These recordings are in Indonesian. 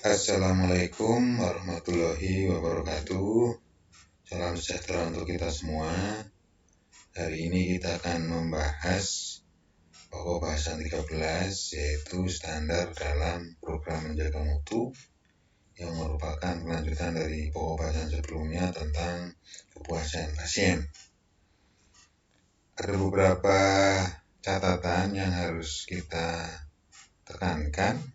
Assalamualaikum warahmatullahi wabarakatuh. Salam sejahtera untuk kita semua. Hari ini kita akan membahas pokok bahasan 13, yaitu standar dalam program menjaga mutu, yang merupakan kelanjutan dari pokok bahasan sebelumnya tentang kepuasan pasien. Ada beberapa catatan yang harus kita tekankan,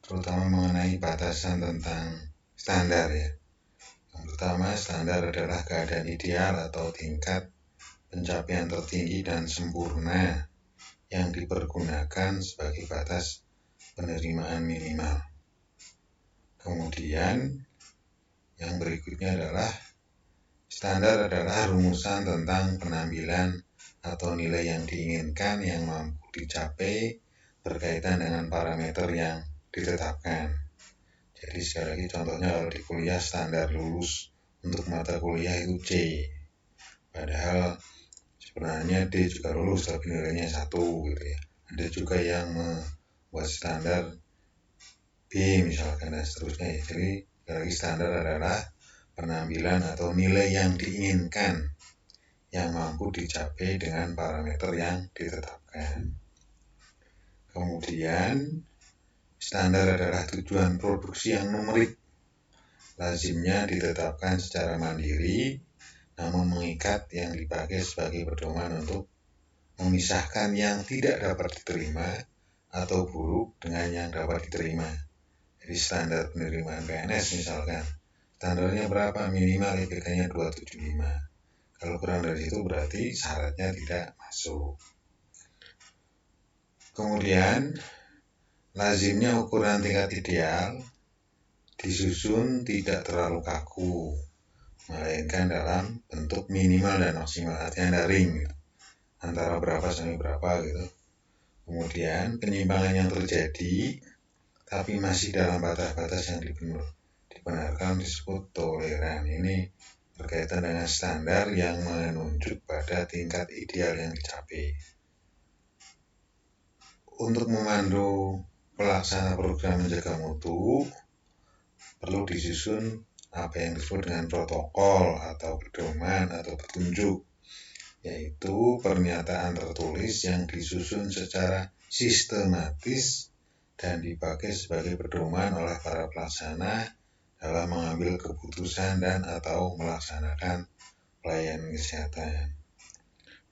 terutama mengenai batasan tentang standar ya. Yang pertama, standar adalah keadaan ideal atau tingkat pencapaian tertinggi dan sempurna yang dipergunakan sebagai batas penerimaan minimal. Kemudian yang berikutnya adalah standar adalah rumusan tentang penampilan atau nilai yang diinginkan yang mampu dicapai berkaitan dengan parameter yang ditetapkan. Jadi sekali lagi contohnya kalau di kuliah standar lulus untuk mata kuliah itu C. Padahal sebenarnya D juga lulus tapi nilainya 1 gitu ya. Ada juga yang membuat standar B misalkan dan seterusnya ya. Jadi sekali lagi standar adalah penampilan atau nilai yang diinginkan yang mampu dicapai dengan parameter yang ditetapkan. Kemudian standar adalah tujuan produksi yang numerik. Lazimnya ditetapkan secara mandiri, namun mengikat yang dipakai sebagai pedoman untuk memisahkan yang tidak dapat diterima atau buruk dengan yang dapat diterima. Jadi standar penerimaan PNS misalkan, standarnya berapa? Minimal IPK-nya 275. Kalau kurang dari itu berarti syaratnya tidak masuk. Kemudian lazimnya ukuran tingkat ideal disusun tidak terlalu kaku, melainkan dalam bentuk minimal dan maksimal, artinya ada ring gitu, antara berapa sampai berapa gitu. Kemudian penyimpangan yang terjadi tapi masih dalam batas-batas yang dibenarkan disebut toleran. Ini berkaitan dengan standar yang menunjuk pada tingkat ideal yang dicapai. Untuk memandu pelaksana program menjaga mutu, perlu disusun apa yang disebut dengan protokol atau pedoman atau petunjuk, yaitu pernyataan tertulis yang disusun secara sistematis dan dipakai sebagai pedoman oleh para pelaksana dalam mengambil keputusan dan atau melaksanakan pelayanan kesehatan.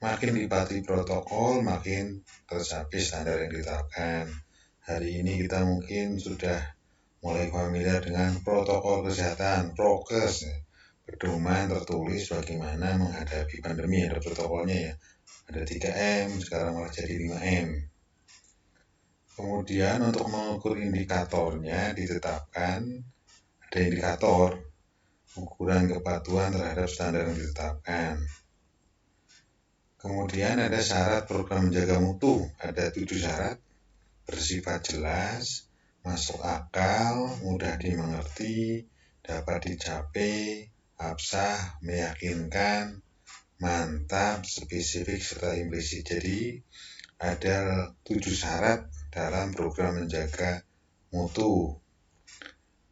Makin dipatuhi protokol, makin tercapai standar yang ditetapkan. Hari ini kita mungkin sudah mulai familiar dengan protokol kesehatan, prokes, pedoman tertulis bagaimana menghadapi pandemi. Ada protokolnya ya, ada 3M, sekarang malah jadi 5M. Kemudian untuk mengukur indikatornya ditetapkan, ada indikator ukuran kepatuhan terhadap standar yang ditetapkan. Kemudian ada syarat program menjaga mutu, ada 7 syarat, bersifat jelas, masuk akal, mudah dimengerti, dapat dicapai, absah, meyakinkan, mantap, spesifik, serta implisit. Jadi ada 7 syarat dalam program menjaga mutu.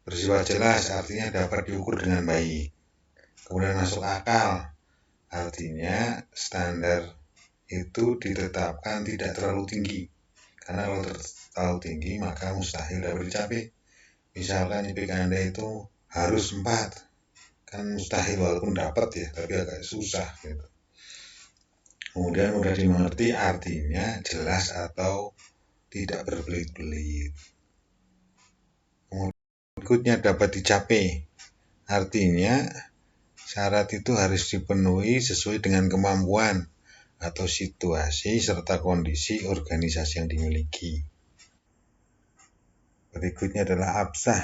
Bersifat jelas artinya dapat diukur dengan baik. Kemudian masuk akal, artinya standar itu ditetapkan tidak terlalu tinggi. Karena kalau terlalu tinggi maka mustahil dapat dicapai. Misalkan IPK Anda itu harus 4, kan mustahil walaupun dapat ya, tapi agak susah gitu. Kemudian mudah dimengerti artinya jelas atau tidak berbelit-belit. Berikutnya dapat dicapai, artinya syarat itu harus dipenuhi sesuai dengan kemampuan atau situasi serta kondisi organisasi yang dimiliki. Berikutnya adalah absah,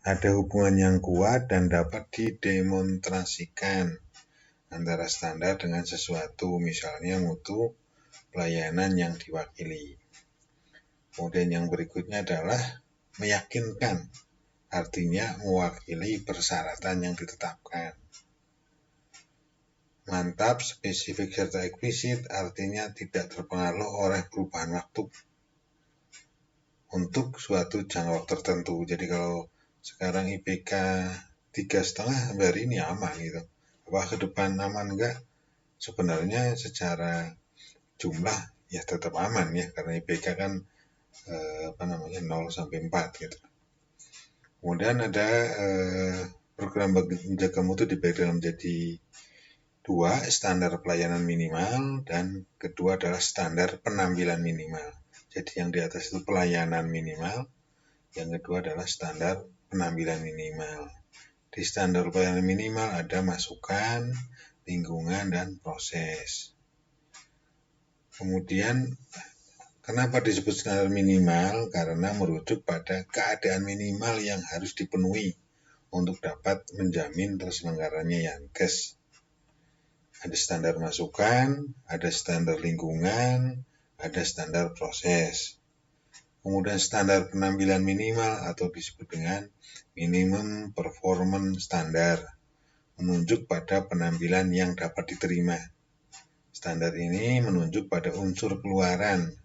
ada hubungan yang kuat dan dapat didemonstrasikan antara standar dengan sesuatu, misalnya mutu pelayanan yang diwakili. Kemudian yang berikutnya adalah meyakinkan, artinya mewakili persyaratan yang ditetapkan. Mantap, spesifik, serta eksplisit, artinya tidak terpengaruh oleh perubahan waktu. untuk suatu jangka waktu tertentu. Jadi kalau sekarang IPK 3,5 hari ini aman gitu. Apakah ke depan aman enggak? Sebenarnya secara jumlah ya tetap aman ya, karena IPK kan 0 sampai 4 gitu. Kemudian ada program menjaga mutu dibagi dalam menjadi 2, standar pelayanan minimal, dan kedua adalah standar penampilan minimal. Jadi yang di atas itu pelayanan minimal, yang kedua adalah standar penampilan minimal. Di standar pelayanan minimal ada masukan, lingkungan, dan proses. Kemudian kenapa disebut standar minimal? Karena merujuk pada keadaan minimal yang harus dipenuhi untuk dapat menjamin terselenggaranya Yankes. Ada standar masukan, ada standar lingkungan, ada standar proses. Kemudian standar penampilan minimal atau disebut dengan minimum performance standard, menunjuk pada penampilan yang dapat diterima. Standar ini menunjuk pada unsur keluaran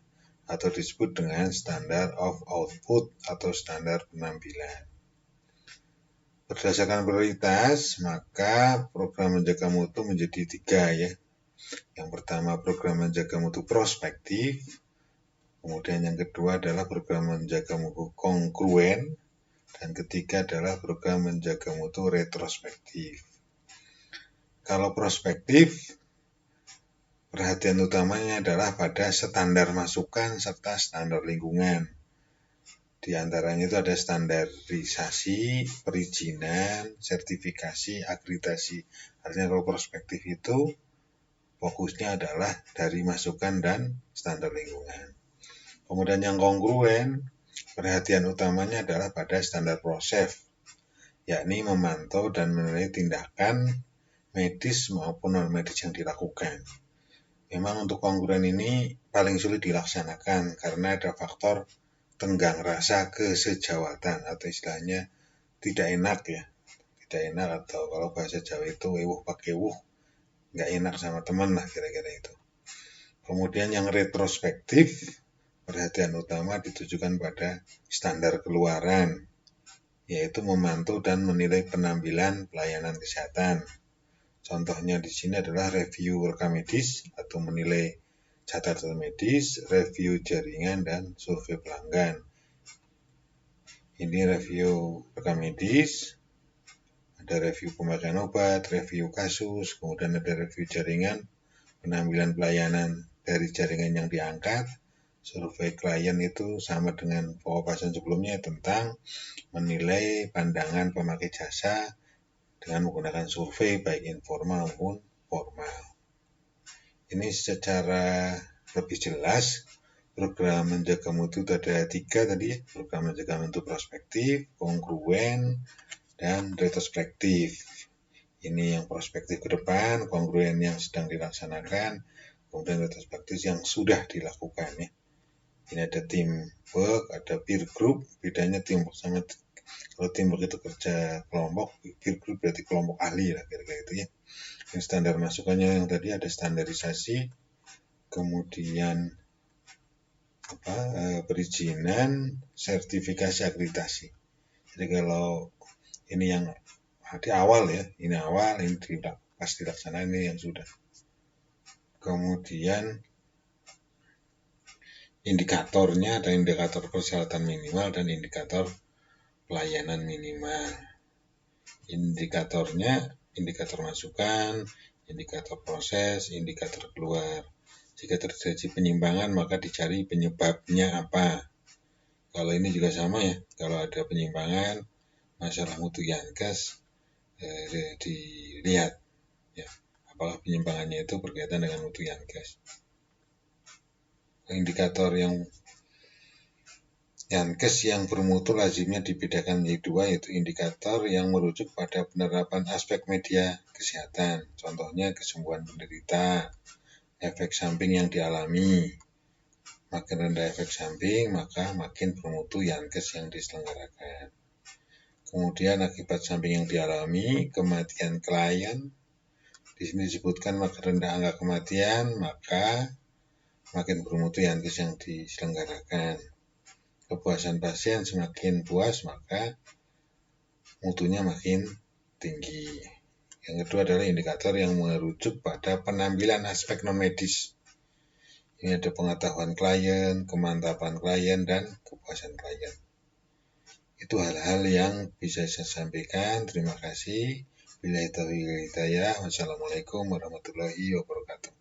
atau disebut dengan standard of output atau standar penampilan. Berdasarkan prioritas, maka program menjaga mutu menjadi 3 ya. Yang pertama program menjaga mutu prospektif, kemudian yang kedua adalah program menjaga mutu kongruen, dan ketiga adalah program menjaga mutu retrospektif. Kalau prospektif, perhatian utamanya adalah pada standar masukan serta standar lingkungan. Di antaranya itu ada standarisasi, perizinan, sertifikasi, akreditasi. Artinya kalau prospektif itu fokusnya adalah dari masukan dan standar lingkungan. Kemudian yang kongruen, perhatian utamanya adalah pada standar proses, yakni memantau dan menilai tindakan medis maupun non-medis yang dilakukan. Memang untuk kongruen ini paling sulit dilaksanakan karena ada faktor tenggang rasa kesejawatan atau istilahnya tidak enak ya. Tidak enak atau kalau bahasa Jawa itu ewuh pakai wuh, nggak enak sama teman lah kira-kira itu. Kemudian yang retrospektif, perhatian utama ditujukan pada standar keluaran, yaitu memantau dan menilai penampilan pelayanan kesehatan. Contohnya di sini adalah review rekam medis atau menilai catatan medis, review jaringan, dan survei pelanggan. Ini review rekam medis, ada review pemakaian obat, review kasus, kemudian ada review jaringan, penampilan pelayanan dari jaringan yang diangkat. Survei klien itu sama dengan pembahasan sebelumnya tentang menilai pandangan pemakai jasa dengan menggunakan survei baik informal maupun formal. Ini secara lebih jelas program menjaga mutu itu ada 3 tadi, program menjaga mutu prospektif, kongruen, dan retrospektif. Ini yang prospektif ke depan, kongruen yang sedang dilaksanakan, kemudian retrospektif yang sudah dilakukan ya. Ini ada teamwork, ada peer group, bedanya teamwork sama kalau teamwork itu kerja kelompok, peer group berarti kelompok ahli lah kira-kira itu ya. Ini standar masukannya yang tadi ada standarisasi, kemudian perizinan, sertifikasi, akreditasi. Jadi kalau ini yang di awal ya, ini pas dilaksanakan ini yang sudah. Kemudian indikatornya ada indikator persyaratan minimal dan indikator pelayanan minimal. Indikatornya indikator masukan, indikator proses, indikator keluar. Jika terjadi penyimpangan maka dicari penyebabnya apa. Kalau ini juga sama ya, kalau ada penyimpangan masalah mutu Yankes dilihat ya, apakah penyimpangannya itu berkaitan dengan mutu Yankes. Indikator yang Yankes yang bermutu lazimnya dibedakan menjadi 2, yaitu indikator yang merujuk pada penerapan aspek media kesehatan, contohnya kesembuhan penderita, efek samping yang dialami. Makin rendah efek samping, maka makin bermutu Yankes yang diselenggarakan. Kemudian akibat samping yang dialami, kematian klien, di sini disebutkan makin rendah angka kematian, maka makin bermutu Yankes yang diselenggarakan. kepuasan pasien semakin puas, maka mutunya makin tinggi. Yang kedua adalah indikator yang merujuk pada penampilan aspek non-medis. Ini ada pengetahuan klien, kemantapan klien, dan kepuasan klien. Itu hal-hal yang bisa saya sampaikan. Terima kasih. Billahi taufiq wal hidayah. Wassalamualaikum warahmatullahi wabarakatuh.